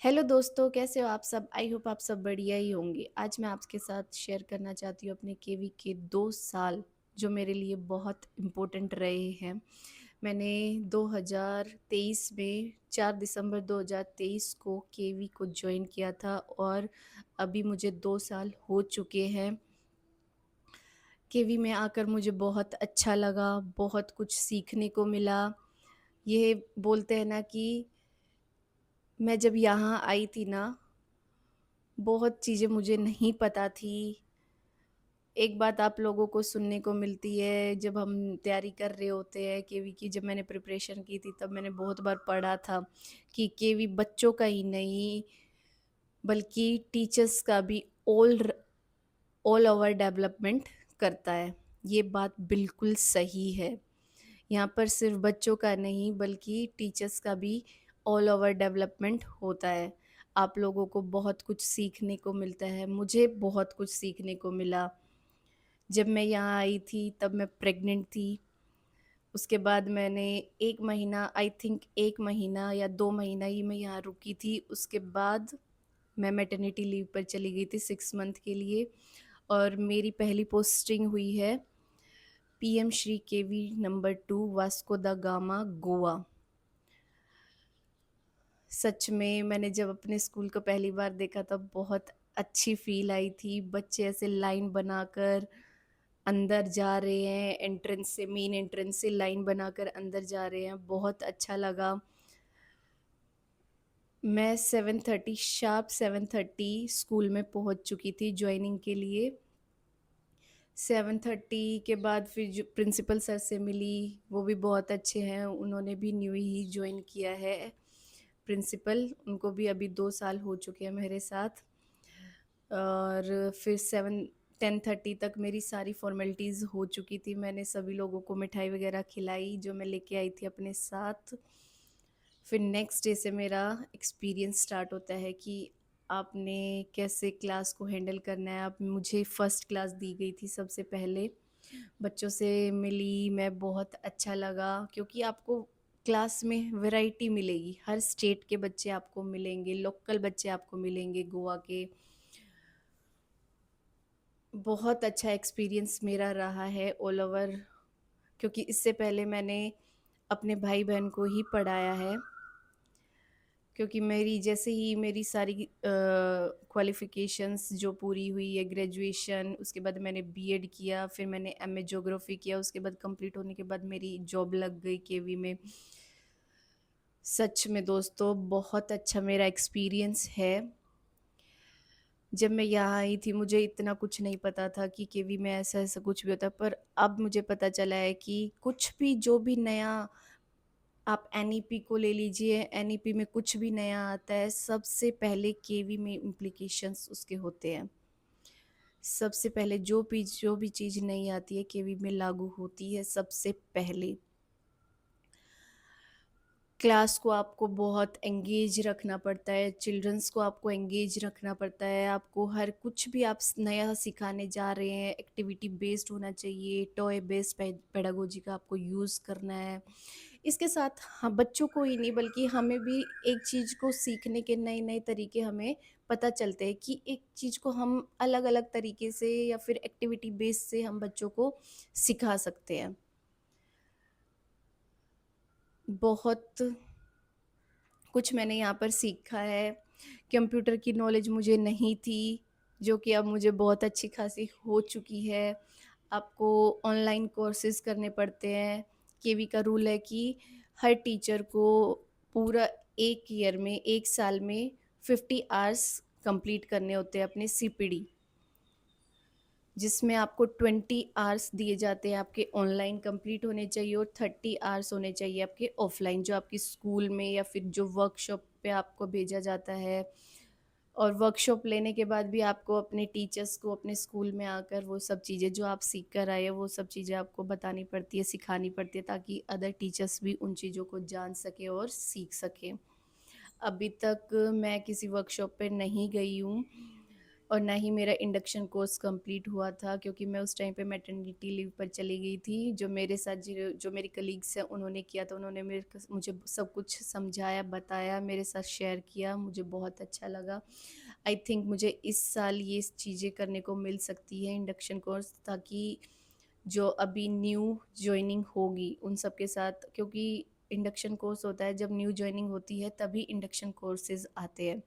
Hello दोस्तों, कैसे हो आप सब? आई होप आप सब बढ़िया ही होंगे। आज मैं आपके साथ शेयर करना चाहती हूँ अपने केवी के 2 साल जो मेरे लिए बहुत इम्पोर्टेंट रहे हैं। मैंने 2023 में 4 दिसंबर 2023 को केवी को जॉइन किया था और अभी मुझे 2 साल हो चुके हैं। केवी में आकर मुझे बहुत अच्छा लगा, बहुत कुछ सीखने को मिला। ये बोलते हैं ना कि मैं जब यहाँ आई थी ना, बहुत चीज़ें मुझे नहीं पता थी। एक बात आप लोगों को सुनने को मिलती है जब हम तैयारी कर रहे होते हैं केवी की। जब मैंने प्रिपरेशन की थी तब मैंने बहुत बार पढ़ा था कि केवी बच्चों का ही नहीं बल्कि टीचर्स का भी ऑल ओवर डेवलपमेंट करता है। ये बात बिल्कुल सही है। यहाँ पर सिर्फ बच्चों का नहीं बल्कि टीचर्स का भी ऑल ओवर डेवलपमेंट होता है। आप लोगों को बहुत कुछ सीखने को मिलता है, मुझे बहुत कुछ सीखने को मिला। जब मैं यहाँ आई थी तब मैं प्रेग्नेंट थी। उसके बाद मैंने 1 महीना, आई थिंक 1 महीना या 2 महीना ही मैं यहाँ रुकी थी। उसके बाद मैं मैटरनिटी लीव पर चली गई थी 6 मंथ के लिए और मेरी पहली पोस्टिंग हुई है PM Shri KV number 2 Vasco da Gama, Goa. सच में मैंने जब अपने स्कूल को पहली बार देखा तब बहुत अच्छी फ़ील आई थी। बच्चे ऐसे लाइन बनाकर अंदर जा रहे हैं, एंट्रेंस से, मेन एंट्रेंस से लाइन बनाकर अंदर जा रहे हैं, बहुत अच्छा लगा। मैं 7:30 शार्प 7:30 स्कूल में पहुंच चुकी थी जॉइनिंग के लिए। 7:30 के बाद फिर जो प्रिंसिपल सर से मिली, वो भी बहुत अच्छे हैं, उन्होंने भी न्यू ही जॉइन किया है। प्रिंसिपल, उनको भी अभी 2 साल हो चुके हैं मेरे साथ। और फिर 10:30 तक मेरी सारी फॉर्मेलिटीज़ हो चुकी थी। मैंने सभी लोगों को मिठाई वगैरह खिलाई जो मैं लेके आई थी अपने साथ। फिर नेक्स्ट डे से मेरा एक्सपीरियंस स्टार्ट होता है कि आपने कैसे क्लास को हैंडल करना है। अब मुझे फर्स्ट क्लास दी गई थी सबसे पहले। बच्चों से मिली मैं, बहुत अच्छा लगा क्योंकि आपको क्लास में वैरायटी मिलेगी। हर स्टेट के बच्चे आपको मिलेंगे, लोकल बच्चे आपको मिलेंगे गोवा के। बहुत अच्छा एक्सपीरियंस मेरा रहा है ऑल ओवर, क्योंकि इससे पहले मैंने अपने भाई बहन को ही पढ़ाया है। क्योंकि मेरी जैसे ही मेरी सारी क्वालिफ़िकेशंस जो पूरी हुई है, ग्रेजुएशन, उसके बाद मैंने बीएड किया, फिर मैंने एमए ज्योग्राफी किया, उसके बाद कंप्लीट होने के बाद मेरी जॉब लग गई केवी में। सच में दोस्तों बहुत अच्छा मेरा एक्सपीरियंस है। जब मैं यहाँ आई थी मुझे इतना कुछ नहीं पता था कि केवी में ऐसा-ऐसा कुछ भी होता है, पर अब मुझे पता चला है कि कुछ भी जो भी नया, आप एनईपी को ले लीजिए, एनईपी में कुछ भी नया आता है, सबसे पहले केवी में इम्प्लीकेशंस उसके होते हैं। सबसे पहले जो भी चीज़ नई आती है केवी में लागू होती है सबसे पहले। क्लास को आपको बहुत एंगेज रखना पड़ता है, चिल्ड्रंस को आपको एंगेज रखना पड़ता है, आपको हर कुछ भी आप नया सिखाने जा रहे हैं, एक्टिविटी बेस्ड होना चाहिए, टॉय बेस्ड पेडागोजी का आपको यूज़ करना है। इसके साथ हाँ, बच्चों को ही नहीं बल्कि हमें भी एक चीज़ को सीखने के नए नए तरीके हमें पता चलते हैं कि एक चीज़ को हम अलग अलग तरीके से या फिर एक्टिविटी बेस्ड से हम बच्चों को सिखा सकते हैं। बहुत कुछ मैंने यहाँ पर सीखा है। कंप्यूटर की नॉलेज मुझे नहीं थी, जो कि अब मुझे बहुत अच्छी खासी हो चुकी है। आपको ऑनलाइन कोर्सेज़ करने पड़ते हैं। केवी का रूल है कि हर टीचर को पूरा 1 ईयर में, 1 साल में 50 आवर्स कंप्लीट करने होते हैं अपने सीपीडी। जिसमें आपको 20 आवर्स दिए जाते हैं, आपके ऑनलाइन कंप्लीट होने चाहिए और 30 आवर्स होने चाहिए आपके ऑफलाइन, जो आपकी स्कूल में या फिर जो वर्कशॉप पे आपको भेजा जाता है। और वर्कशॉप लेने के बाद भी आपको अपने टीचर्स को अपने स्कूल में आकर वो सब चीज़ें जो आप सीख कर आए हैं वो सब चीज़ें आपको बतानी पड़ती है, सिखानी पड़ती है, ताकि अदर टीचर्स भी उन चीज़ों को जान सकें और सीख सकें। अभी तक मैं किसी वर्कशॉप पे नहीं गई हूँ और ना ही मेरा इंडक्शन कोर्स कंप्लीट हुआ था, क्योंकि मैं उस टाइम पे मैटरनिटी लीव पर चली गई थी। जो मेरे साथ जो मेरी कलीग्स हैं उन्होंने किया था, उन्होंने मुझे सब कुछ समझाया, बताया, मेरे साथ शेयर किया, मुझे बहुत अच्छा लगा। आई थिंक मुझे इस साल ये चीज़ें करने को मिल सकती है इंडक्शन कोर्स, ताकि जो अभी न्यू जॉइनिंग होगी उन सब के साथ, क्योंकि इंडक्शन कोर्स होता है जब न्यू जॉइनिंग होती है तभी इंडक्शन कोर्सेज आते हैं,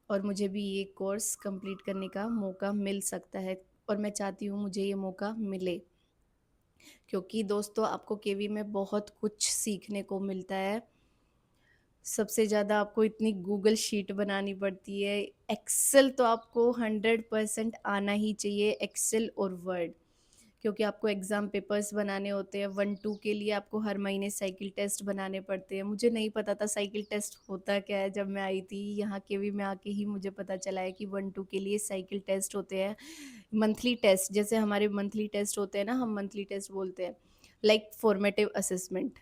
और मुझे भी ये कोर्स कंप्लीट करने का मौका मिल सकता है, और मैं चाहती हूँ मुझे ये मौका मिले, क्योंकि दोस्तों आपको केवी में बहुत कुछ सीखने को मिलता है। सबसे ज़्यादा आपको इतनी गूगल शीट बनानी पड़ती है। एक्सेल तो आपको 100% आना ही चाहिए, एक्सेल और वर्ड, क्योंकि आपको एग्ज़ाम पेपर्स बनाने होते हैं। 1-2 के लिए आपको हर महीने साइकिल टेस्ट बनाने पड़ते हैं। मुझे नहीं पता था साइकिल टेस्ट होता क्या है, जब मैं आई थी यहाँ केवी में आके ही मुझे पता चला है कि 1-2 के लिए साइकिल टेस्ट होते हैं। मंथली टेस्ट, जैसे हमारे मंथली टेस्ट होते हैं ना, हम मंथली टेस्ट बोलते हैं, लाइक फॉर्मेटिव असेसमेंट।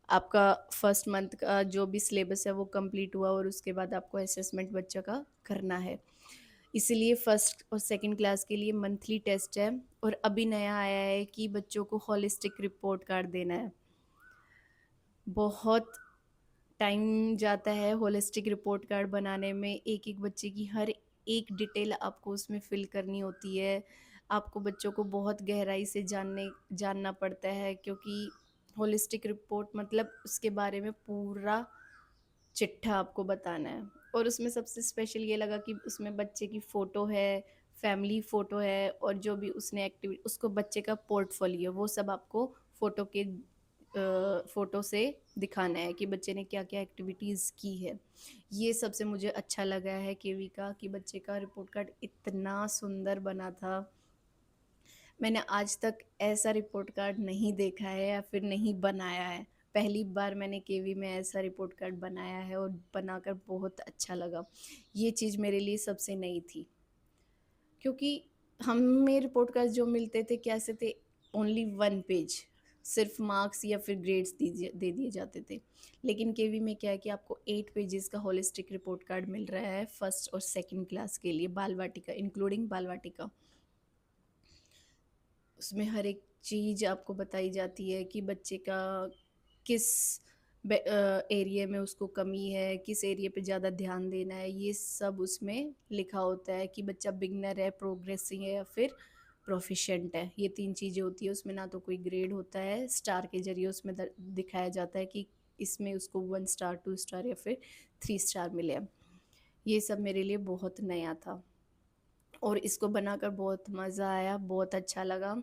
आपका फर्स्ट मंथ का जो भी सिलेबस है वो कंप्लीट हुआ, और उसके बाद आपको असेसमेंट बच्चों का करना है। इसीलिए फर्स्ट और सेकंड क्लास के लिए मंथली टेस्ट है, और अभी नया आया है कि बच्चों को होलिस्टिक रिपोर्ट कार्ड देना है। बहुत टाइम जाता है होलिस्टिक रिपोर्ट कार्ड बनाने में। एक एक बच्चे की हर एक डिटेल आपको उसमें फिल करनी होती है। आपको बच्चों को बहुत गहराई से जानना पड़ता है, क्योंकि होलिस्टिक रिपोर्ट मतलब उसके बारे में पूरा चिट्ठा आपको बताना है। और उसमें सबसे स्पेशल ये लगा कि उसमें बच्चे की फ़ोटो है, फैमिली फ़ोटो है, और जो भी उसने एक्टिविटी, उसको बच्चे का पोर्टफोलियो, वो सब आपको फ़ोटो से दिखाना है कि बच्चे ने क्या क्या एक्टिविटीज़ की है। ये सबसे मुझे अच्छा लगा है केवी का, कि बच्चे का रिपोर्ट कार्ड इतना सुंदर बना था। मैंने आज तक ऐसा रिपोर्ट कार्ड नहीं देखा है या फिर नहीं बनाया है। पहली बार मैंने केवी में ऐसा रिपोर्ट कार्ड बनाया है, और बनाकर बहुत अच्छा लगा। ये चीज़ मेरे लिए सबसे नई थी, क्योंकि हमें रिपोर्ट कार्ड जो मिलते थे कैसे थे, ओनली 1 पेज, सिर्फ मार्क्स या फिर ग्रेड्स दे दिए जाते थे। लेकिन केवी में क्या है कि आपको 8 पेजेस का होलिस्टिक रिपोर्ट कार्ड मिल रहा है फर्स्ट और सेकंड क्लास के लिए, बाल वाटिका इंक्लूडिंग बाल वाटिका। उसमें हर एक चीज़ आपको बताई जाती है कि बच्चे का किस एरिया में उसको कमी है, किस एरिया पे ज़्यादा ध्यान देना है, ये सब उसमें लिखा होता है कि बच्चा बिगनर है, प्रोग्रेसिंग है, या फिर प्रोफिशिएंट है। ये 3 चीज़ें होती है उसमें। ना तो कोई ग्रेड होता है, स्टार के ज़रिए उसमें दिखाया जाता है कि इसमें उसको 1 स्टार, 2 स्टार या फिर 3 स्टार मिले हैं। ये सब मेरे लिए बहुत नया था, और इसको बनाकर बहुत मज़ा आया, बहुत अच्छा लगा।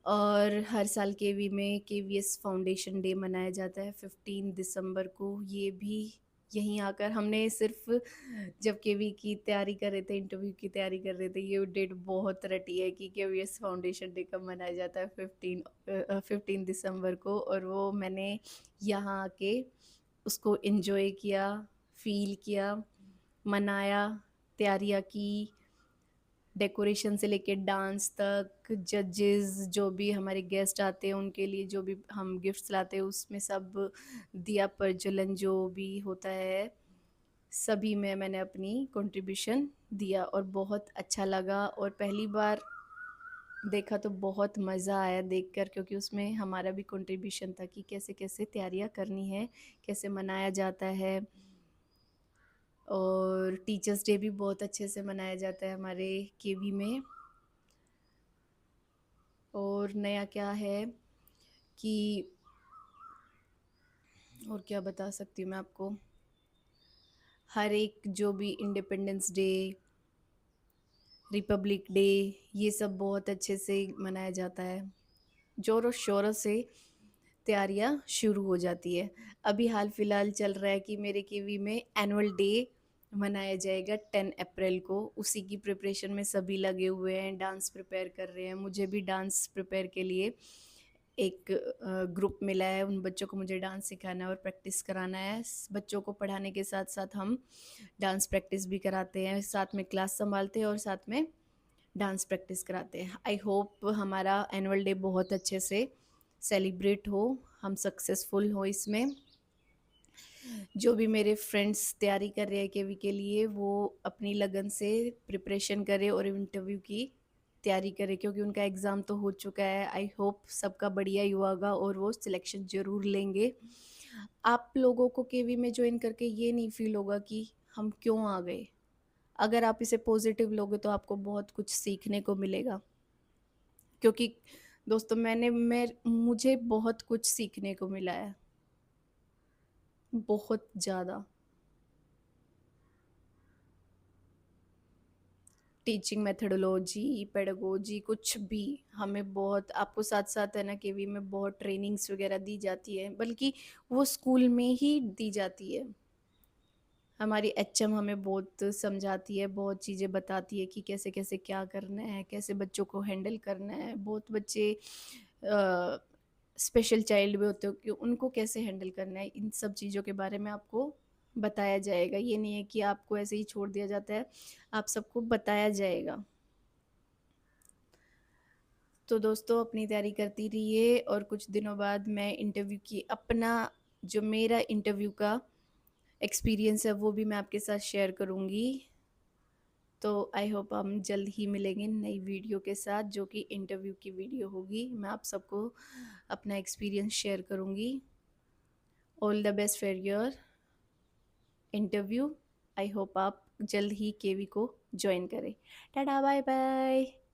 और हर साल केवी में केवीएस फाउंडेशन डे मनाया जाता है 15 दिसंबर को। ये भी यहीं आकर हमने सिर्फ, जब केवी की तैयारी कर रहे थे, इंटरव्यू की तैयारी कर रहे थे, ये डेट बहुत रटी है कि केवीएस फाउंडेशन डे कब मनाया जाता है, 15 दिसंबर को। और वो मैंने यहाँ आके उसको एंजॉय किया, फील किया, मनाया, तैयारियाँ की, डेकोरेशन से लेके डांस तक, जजेस, जो भी हमारे गेस्ट आते हैं उनके लिए जो भी हम गिफ्ट्स लाते हैं, उसमें सब दिया प्रज्वलन जो भी होता है, सभी में मैंने अपनी कंट्रीब्यूशन दिया, और बहुत अच्छा लगा। और पहली बार देखा तो बहुत मज़ा आया देखकर, क्योंकि उसमें हमारा भी कंट्रीब्यूशन था कि कैसे कैसे तैयारियां करनी है, कैसे मनाया जाता है। और टीचर्स डे भी बहुत अच्छे से मनाया जाता है हमारे केवी में। और नया क्या है कि, और क्या बता सकती हूँ मैं आपको, हर एक जो भी इंडिपेंडेंस डे, रिपब्लिक डे, ये सब बहुत अच्छे से मनाया जाता है। जोरों शोरों से तैयारियां शुरू हो जाती है। अभी हाल फिलहाल चल रहा है कि मेरे केवी में एनुअल डे मनाया जाएगा 10 अप्रैल को। उसी की प्रिपरेशन में सभी लगे हुए हैं, डांस प्रिपेयर कर रहे हैं। मुझे भी डांस प्रिपेयर के लिए एक ग्रुप मिला है, उन बच्चों को मुझे डांस सिखाना है और प्रैक्टिस कराना है। बच्चों को पढ़ाने के साथ साथ हम डांस प्रैक्टिस भी कराते हैं, साथ में क्लास संभालते हैं और साथ में डांस प्रैक्टिस कराते हैं। आई होप हमारा एनुअल डे बहुत अच्छे से सेलिब्रेट हो, हम सक्सेसफुल हो इसमें। जो भी मेरे फ्रेंड्स तैयारी कर रहे हैं केवी के लिए वो अपनी लगन से प्रिपरेशन करें और इंटरव्यू की तैयारी करें, क्योंकि उनका एग्ज़ाम तो हो चुका है। आई होप सबका बढ़िया ही होगा और वो सिलेक्शन ज़रूर लेंगे। आप लोगों को केवी में ज्वाइन करके ये नहीं फील होगा कि हम क्यों आ गए। अगर आप इसे पॉजिटिव लोगे तो आपको बहुत कुछ सीखने को मिलेगा, क्योंकि दोस्तों मैं मुझे बहुत कुछ सीखने को मिला है, बहुत ज़्यादा। टीचिंग मेथोडोलॉजी, पेडागोजी कुछ भी, हमें बहुत आपको साथ-साथ है ना केवी में बहुत ट्रेनिंग्स वगैरह दी जाती है, बल्कि वो स्कूल में ही दी जाती है। हमारी एचएम हमें बहुत समझाती है, बहुत चीज़ें बताती है कि कैसे-कैसे क्या करना है, कैसे बच्चों को हैंडल करना है। बहुत बच्चे स्पेशल चाइल्ड भी होते हो कि उनको कैसे हैंडल करना है, इन सब चीज़ों के बारे में आपको बताया जाएगा। ये नहीं है कि आपको ऐसे ही छोड़ दिया जाता है, आप सबको बताया जाएगा। तो दोस्तों अपनी तैयारी करती रहिए और कुछ दिनों बाद मैं इंटरव्यू की अपना जो मेरा इंटरव्यू का एक्सपीरियंस है वो भी मैं आपके साथ शेयर करूँगी। तो आई होप हम जल्द ही मिलेंगे नई वीडियो के साथ जो कि इंटरव्यू की वीडियो होगी। मैं आप सबको अपना एक्सपीरियंस शेयर करूँगी। All the best for your interview. I hope आप जल्द ही केवी को ज्वाइन करें। Tata bye bye.